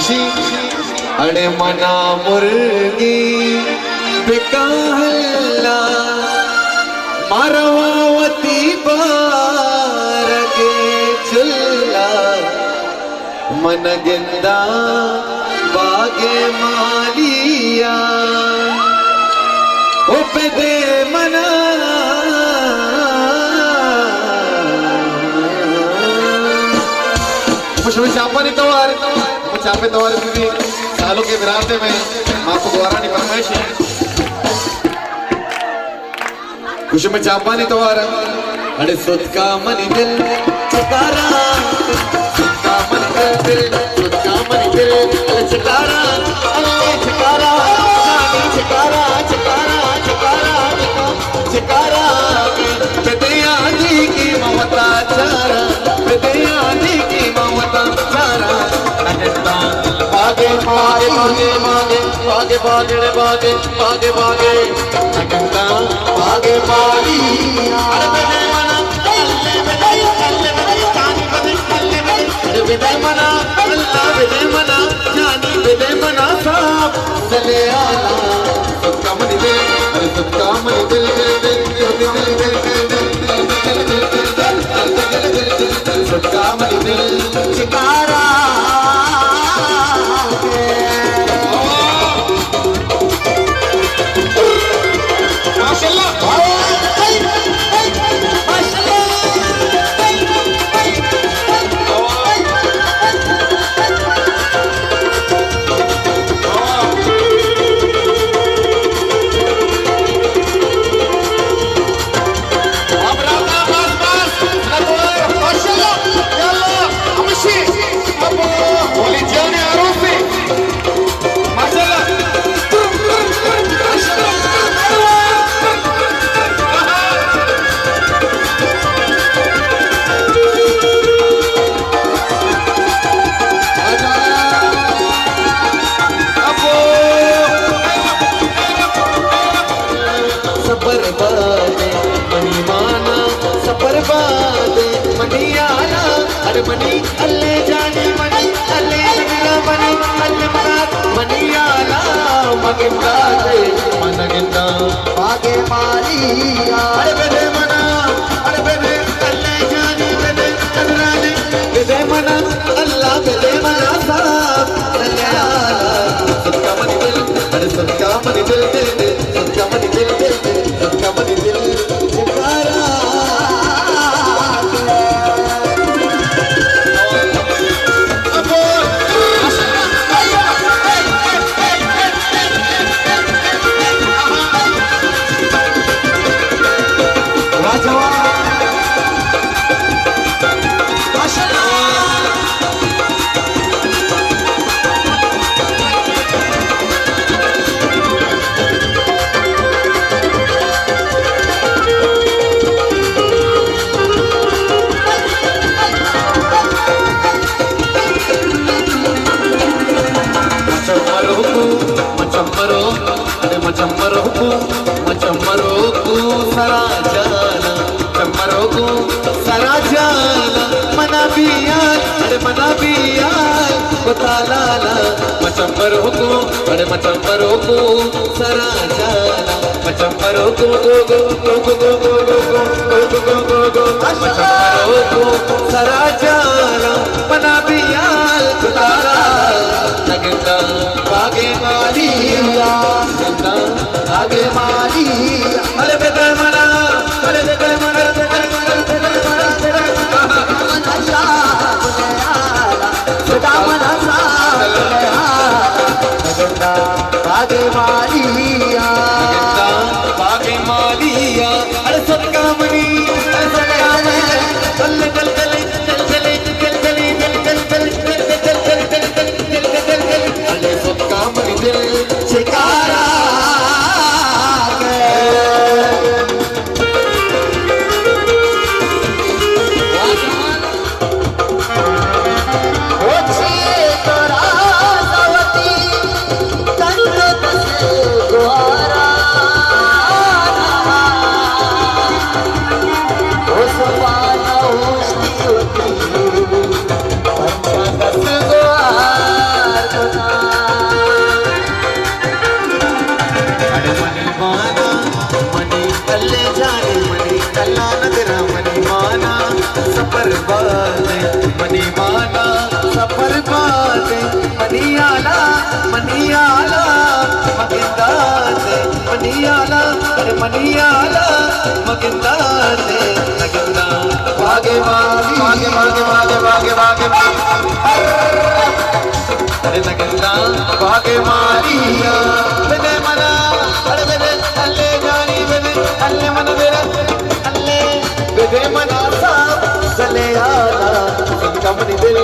खुशी अड़े मना मुर्गी बिकाहला मारवावती बार के चुल्ला मन गिंदा बागे मालिया उपदे मना मुझे चापे तवार भी सालों के विरासते में आपको द्वारा नहीं फरमाइश है कुछ में चापा नहीं तवार अरे सुध का मनी दिल चकारा सुध का मनी दिल सुध का मनी दिल अरे चकारा अरे चकारा चकारा चकारा चकारा चकारा बेदिया दी की ममता चारा बेदिया दी की ममता चारा भागे भागे भागे भागे भागे भागे भागे भागे भागे नगंदा भागे भागी अरे विदय मना अल्लाह विदय मना जानी विदय मना साहब चले आला सबका मन दिल अरे सबका मन दिल सबका मन दिल शिकारा मनी अल्ले जानी मनी अल्ले नगरा मनी अल्ले मनात मनी आला मगे मनाते मन गिंदा भागे मालिया अरे बेदे मना अरे बेदे अल्ले जानी बेदे नगरा ने बेदे मना अल्लाह बेदे मना साहब अल्ले आला सबका मनी दिल अरे सबका मनी दिल दिल दिल सबका मनी दिल दिल दिल सबका मनी दिल पुकारा मचम्मरोकू सरा जाला मना बियाल अरे मना बियाल बता लाला मचम्मरोकू अरे मचम्मरोकू सरा जाला मचम्मरोकू गो गो गो गो गो गो गो गो गो गो मचम्मरोकू सरा जाला मना बियाल बता लाला नगंदा भागे मालिया नगंदा भागे मालिया अरे बेदे मना अरे बेदे मना भागे मालिया भागे मालिया अरे सबका मनी अरे सबका मनी चल चल चल चल चले चल चले चल चल चल चल चल चल चल चल चल अरे सबका मनी दिल शिकारा तोरा सवती कंठ से गुहारा मनियाला मनियाला मगिंदा से मनियाला अरे मनियाला मगिंदा से नगिंदा भागे भागे भागे भागे भागे भागे भागे अरे नगिंदा भागे मारिया बेने मना अरे बेने अल्ले जानी बेने अल्ले मन बेने अल्ले बेने मना सा चले आला सुनका मनी दिल